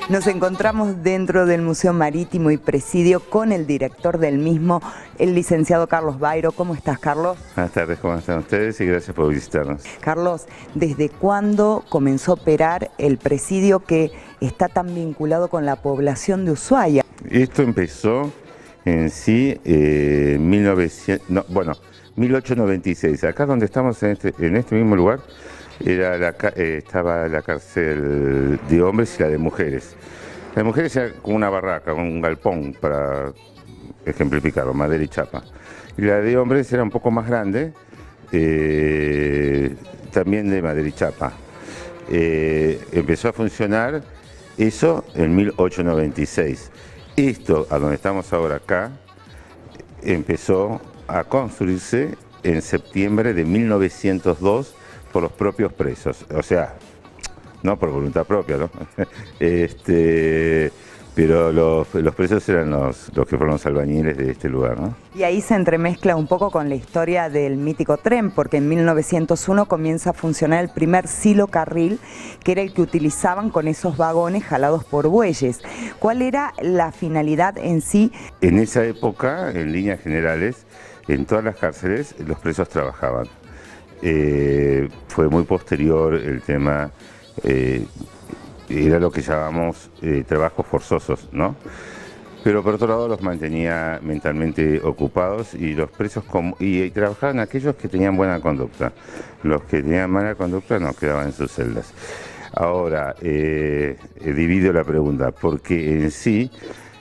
Nos encontramos dentro del Museo Marítimo y Presidio con el director del mismo, el licenciado Carlos Bairo. ¿Cómo estás, Carlos? Buenas tardes, ¿cómo están ustedes? Y gracias por visitarnos. Carlos, ¿desde cuándo comenzó a operar el presidio que está tan vinculado con la población de Ushuaia? Esto empezó en sí 1896. Acá donde estamos en este mismo lugar estaba la cárcel de hombres y la de mujeres. La de mujeres era como una barraca, un galpón, para ejemplificarlo, madera y chapa. Y la de hombres era un poco más grande, también de madera y chapa. Empezó a funcionar eso en 1896. Esto, a donde estamos ahora acá, empezó a construirse en septiembre de 1902 por los propios presos, o sea, no por voluntad propia, ¿no? Pero los presos eran los que fueron los albañiles de este lugar, ¿no? Y ahí se entremezcla un poco con la historia del mítico tren, porque en 1901 comienza a funcionar el primer silocarril, que era el que utilizaban con esos vagones jalados por bueyes. ¿Cuál era la finalidad en sí? En esa época, en líneas generales, en todas las cárceles los presos trabajaban. Fue muy posterior el tema, era lo que llamamos trabajos forzosos, ¿no? Pero por otro lado los mantenía mentalmente ocupados y los presos y trabajaban aquellos que tenían buena conducta. Los que tenían mala conducta no quedaban en sus celdas. Ahora, divido la pregunta, porque en sí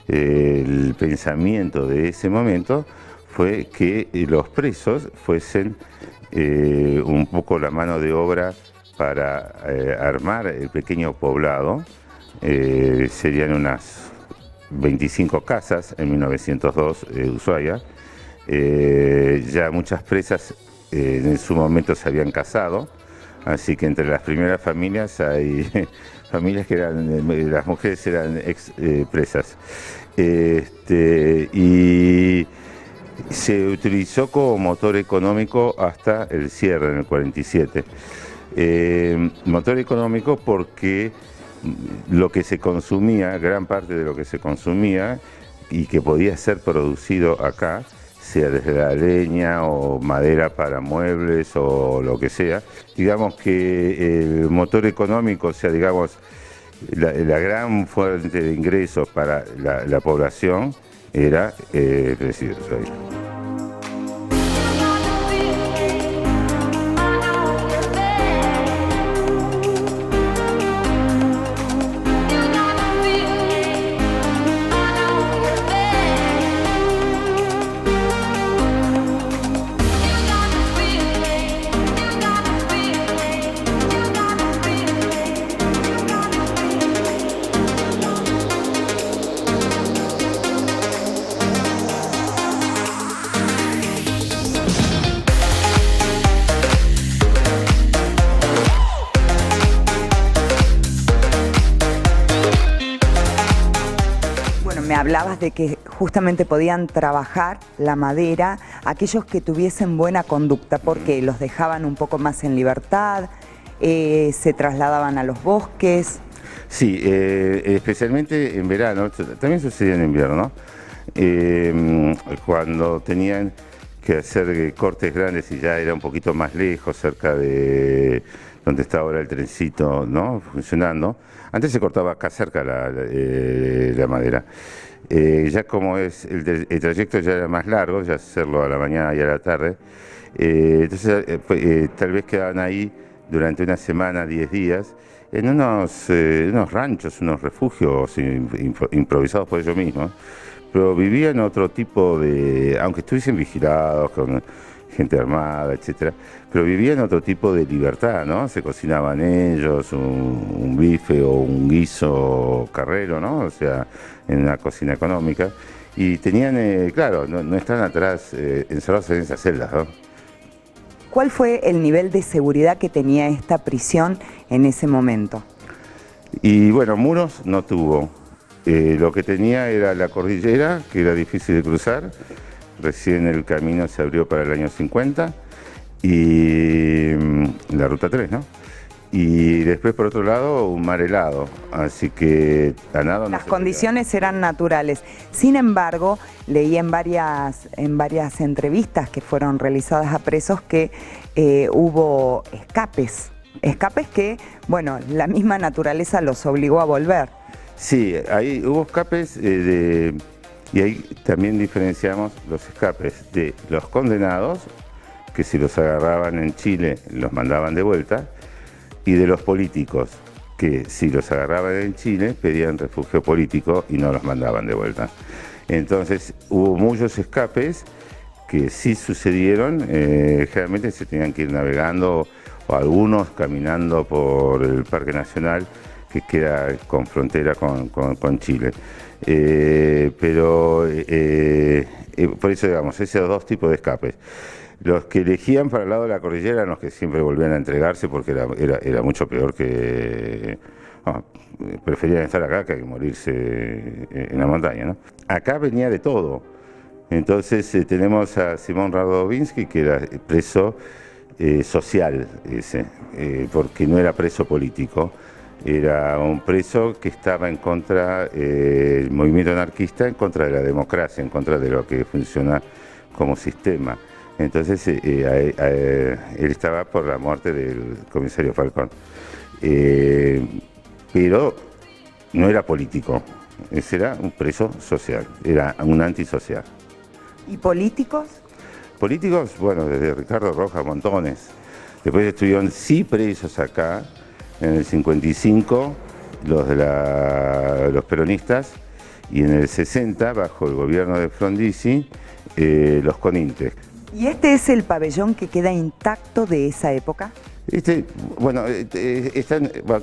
el pensamiento de ese momento fue que los presos fuesen un poco la mano de obra para armar el pequeño poblado. Serían unas 25 casas en 1902 Ushuaia. Ya muchas presas en su momento se habían casado, así que entre las primeras familias hay familias que eran, las mujeres eran ex presas. Y se utilizó como motor económico hasta el cierre en el 47. Motor económico porque lo que se consumía, gran parte de lo que se consumía y que podía ser producido acá, sea desde la leña o madera para muebles o lo que sea, digamos que el motor económico, o sea, digamos, la gran fuente de ingresos para la población era el presidio de Ushuaia. Me hablabas de que justamente podían trabajar la madera aquellos que tuviesen buena conducta, porque los dejaban un poco más en libertad, se trasladaban a los bosques. Sí, especialmente en verano, también sucedía en invierno, cuando tenían que hacer cortes grandes y ya era un poquito más lejos, cerca de donde está ahora el trencito, ¿no?, funcionando. Antes se cortaba acá cerca la madera. Ya como el trayecto ya era más largo, ya hacerlo a la mañana y a la tarde, entonces tal vez quedaban ahí durante una semana, 10 días, en unos ranchos, unos refugios improvisados por ellos mismos, pero vivían otro tipo de, aunque estuviesen vigilados con gente armada, etcétera, pero vivían otro tipo de libertad, ¿no? Se cocinaban ellos un bife o un guiso carrero, ¿no? O sea, en una cocina económica, y tenían, claro, no están atrás encerrados en esas celdas, ¿no? cuál fue el nivel de seguridad que tenía esta prisión en ese momento? Y bueno, muros no tuvo. Lo que tenía era la cordillera, que era difícil de cruzar. Recién el camino se abrió para el año 50 y la ruta 3, ¿no? Y después, por otro lado, un mar helado, así que a nada no. Las condiciones eran naturales. Sin embargo, leí en varias entrevistas que fueron realizadas a presos que hubo escapes que, bueno, la misma naturaleza los obligó a volver. Sí, ahí hubo escapes y ahí también diferenciamos los escapes de los condenados, que si los agarraban en Chile los mandaban de vuelta, y de los políticos, que si los agarraban en Chile pedían refugio político y no los mandaban de vuelta. Entonces hubo muchos escapes que sí sucedieron, generalmente se tenían que ir navegando o algunos caminando por el Parque Nacional, que queda con frontera con Chile. Por eso, digamos, esos dos tipos de escapes. Los que elegían para el lado de la cordillera eran los que siempre volvían a entregarse porque era mucho peor que... preferían estar acá que morirse en la montaña, ¿no? Acá venía de todo. Entonces tenemos a Simón Radovinsky, que era preso social, porque no era preso político. Era un preso que estaba en contra del movimiento anarquista, en contra de la democracia, en contra de lo que funciona como sistema. Entonces él estaba por la muerte del comisario Falcón. Pero no era político, ese era un preso social, era un antisocial. ¿Y políticos? Políticos, bueno, desde Ricardo Rojas, montones. Después estuvieron sí presos acá, en el 55, los peronistas, y en el 60, bajo el gobierno de Frondizi, los conintes. ¿Y este es el pabellón que queda intacto de esa época?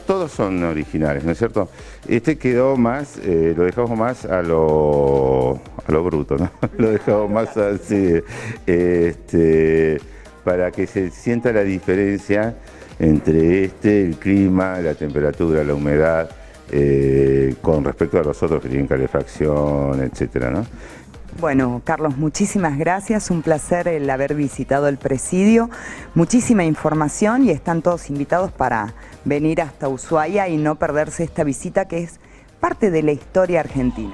Todos son originales, ¿no es cierto? Este quedó más, lo dejamos más a lo bruto, ¿no? Lo dejamos más así, para que se sienta la diferencia entre el clima, la temperatura, la humedad, con respecto a los otros que tienen calefacción, etcétera, ¿no? Bueno, Carlos, muchísimas gracias, un placer el haber visitado el presidio, muchísima información y están todos invitados para venir hasta Ushuaia y no perderse esta visita que es parte de la historia argentina.